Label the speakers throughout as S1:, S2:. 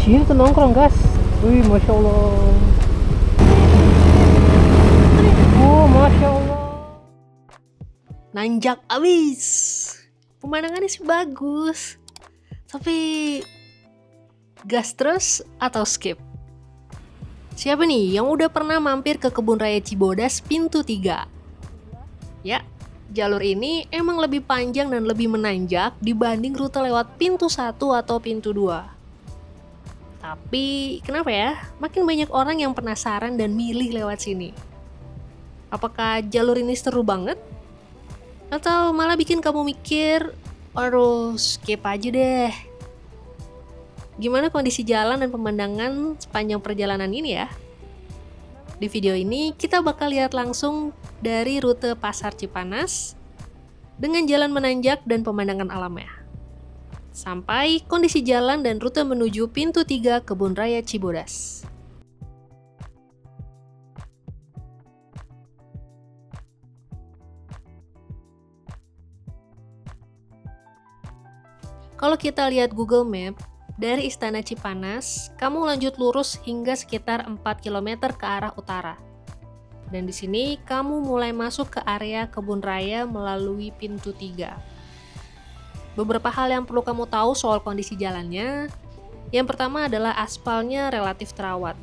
S1: sini tuh nongkrong guys. Wih, masya Allah. Masya Allah.
S2: Nanjak abis. Pemandangannya sih bagus. Tapi gas terus atau skip? Siapa nih yang udah pernah mampir ke Kebun Raya Cibodas pintu 3? Ya, jalur ini emang lebih panjang dan lebih menanjak dibanding rute lewat pintu 1 atau pintu 2. Tapi kenapa ya? Makin banyak orang yang penasaran dan milih lewat sini. Apakah jalur ini seru banget? Atau malah bikin kamu mikir, aduh skip aja deh. Gimana kondisi jalan dan pemandangan sepanjang perjalanan ini ya? Di video ini kita bakal lihat langsung dari rute Pasar Cipanas dengan jalan menanjak dan pemandangan alamnya. Sampai kondisi jalan dan rute menuju pintu 3 Kebun Raya Cibodas. Kalau kita lihat Google Map, dari Istana Cipanas, kamu lanjut lurus hingga sekitar 4 km ke arah utara. Dan di sini kamu mulai masuk ke area Kebun Raya melalui pintu 3. Beberapa hal yang perlu kamu tahu soal kondisi jalannya. Yang pertama adalah aspalnya relatif terawat.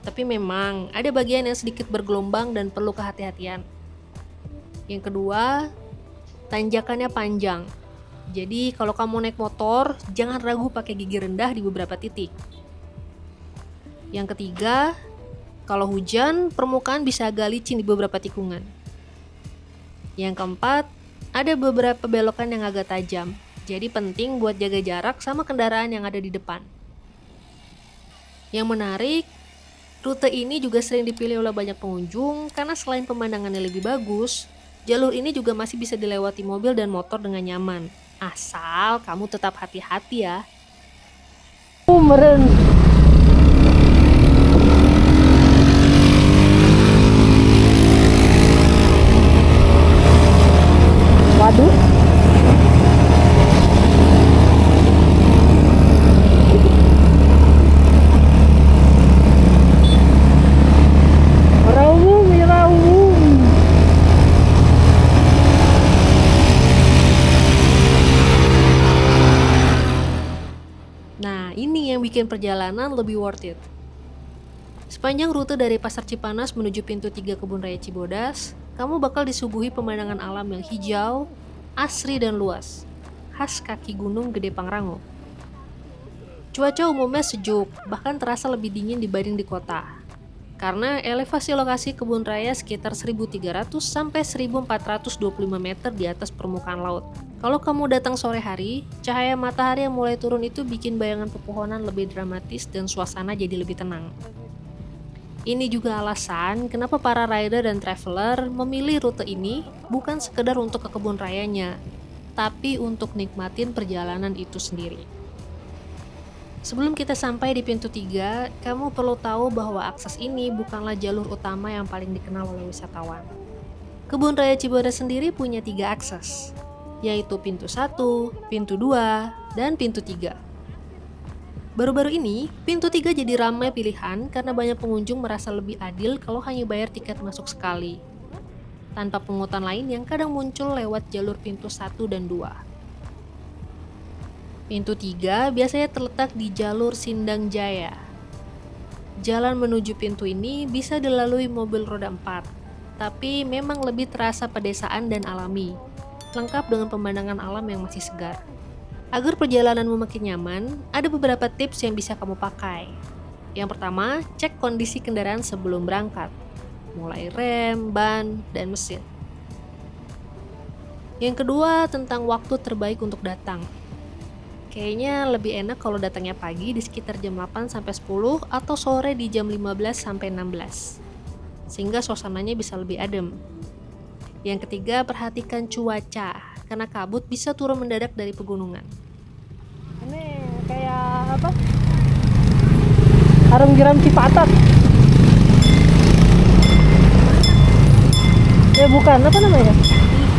S2: Tapi memang ada bagian yang sedikit bergelombang dan perlu kehati-hatian. Yang kedua, tanjakannya panjang. Jadi kalau kamu naik motor, jangan ragu pakai gigi rendah di beberapa titik. Yang ketiga, kalau hujan, permukaan bisa agak licin di beberapa tikungan. Yang keempat, ada beberapa belokan yang agak tajam. Jadi penting buat jaga jarak sama kendaraan yang ada di depan. Yang menarik, rute ini juga sering dipilih oleh banyak pengunjung karena selain pemandangannya lebih bagus, jalur ini juga masih bisa dilewati mobil dan motor dengan nyaman. Asal kamu tetap hati-hati ya.
S1: Meren. Waduh. Raung.
S2: Nah, ini yang bikin perjalanan lebih worth it. Sepanjang rute dari Pasar Cipanas menuju pintu 3 Kebun Raya Cibodas, kamu bakal disuguhi pemandangan alam yang hijau, asri dan luas, khas kaki gunung Gede Pangrango. Cuaca umumnya sejuk, bahkan terasa lebih dingin dibanding di kota. Karena elevasi lokasi kebun raya sekitar 1.300 sampai 1.425 meter di atas permukaan laut. Kalau kamu datang sore hari, cahaya matahari yang mulai turun itu bikin bayangan pepohonan lebih dramatis dan suasana jadi lebih tenang. Ini juga alasan kenapa para rider dan traveler memilih rute ini bukan sekedar untuk ke kebun rayanya, tapi untuk nikmatin perjalanan itu sendiri. Sebelum kita sampai di pintu 3, kamu perlu tahu bahwa akses ini bukanlah jalur utama yang paling dikenal oleh wisatawan. Kebun Raya Cibodas sendiri punya 3 akses, yaitu pintu 1, pintu 2, dan pintu 3. Baru-baru ini, pintu 3 jadi ramai pilihan karena banyak pengunjung merasa lebih adil kalau hanya bayar tiket masuk sekali, tanpa pungutan lain yang kadang muncul lewat jalur pintu 1 dan 2. Pintu 3 biasanya terletak di jalur Sindang Jaya. Jalan menuju pintu ini bisa dilalui mobil roda 4, tapi memang lebih terasa pedesaan dan alami, lengkap dengan pemandangan alam yang masih segar. Agar perjalananmu makin nyaman, ada beberapa tips yang bisa kamu pakai. Yang pertama, cek kondisi kendaraan sebelum berangkat, mulai rem, ban, dan mesin. Yang kedua, tentang waktu terbaik untuk datang. Kayaknya lebih enak kalau datangnya pagi di sekitar jam 8 sampai 10 atau sore di jam 15 sampai 16. Sehingga suasananya bisa lebih adem. Yang ketiga, perhatikan cuaca karena kabut bisa turun mendadak dari pegunungan.
S1: Ini kayak apa? Harum jeram Cipatat. Bukan, apa namanya?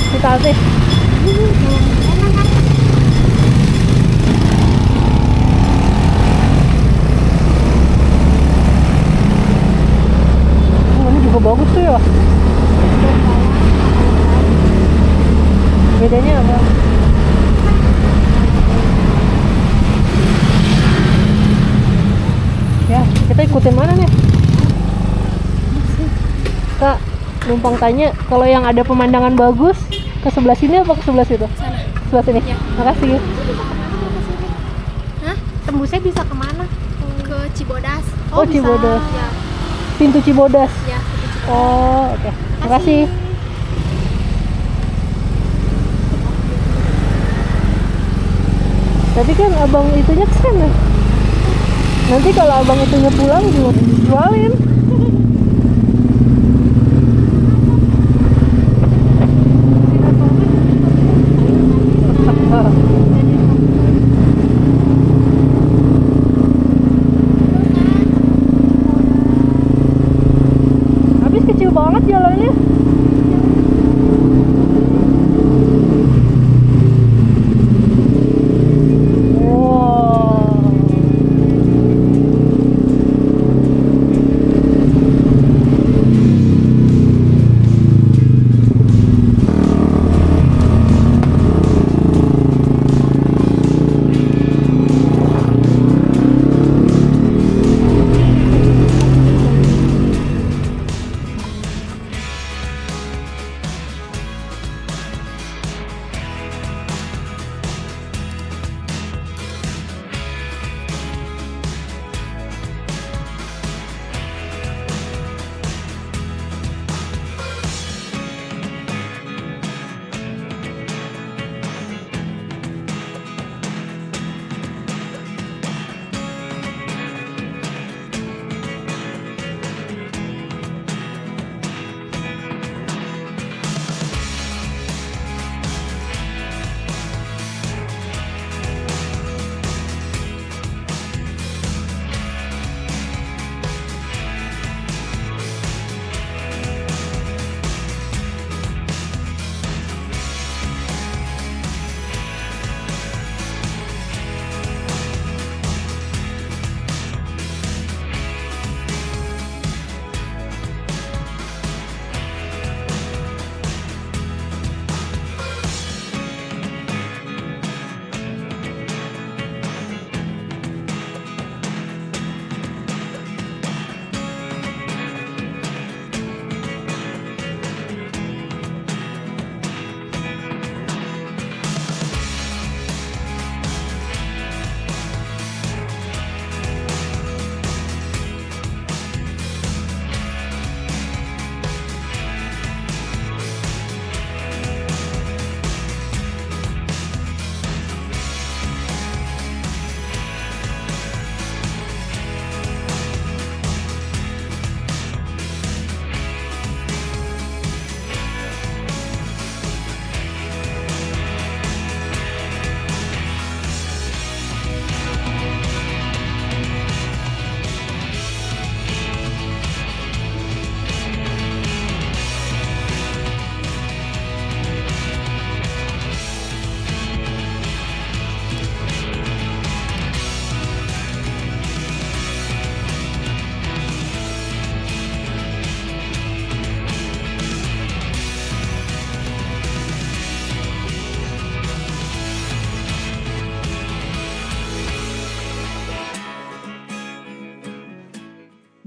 S1: Citate. bagus tuh ya. Bedanya apa? Ya, kita ikutin mana nih? Kak, numpang tanya, kalau yang ada pemandangan bagus ke sebelah sini apa ke sebelah situ?
S3: Sana.
S1: Sebelah sini.
S3: Ya.
S1: Makasih.
S3: Hah? Tembusnya bisa kemana? Ke Cibodas.
S1: Oh, Cibodas.
S3: Ya,
S1: Pintu Cibodas.
S3: ya.
S1: Oh, oke. Makasih. Tapi kan abang itunya kesana. Nanti kalau abang itunya pulang juga jualin. Habis kecil banget jalannya. Wow.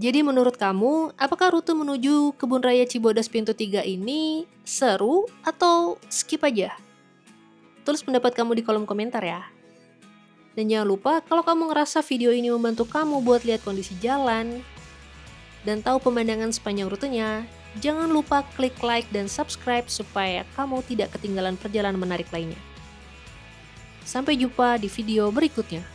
S2: Jadi menurut kamu, apakah rute menuju Kebun Raya Cibodas Pintu 3 ini seru atau skip aja? Tulis pendapat kamu di kolom komentar ya. Dan jangan lupa kalau kamu ngerasa video ini membantu kamu buat lihat kondisi jalan dan tahu pemandangan sepanjang rutenya, jangan lupa klik like dan subscribe supaya kamu tidak ketinggalan perjalanan menarik lainnya. Sampai jumpa di video berikutnya.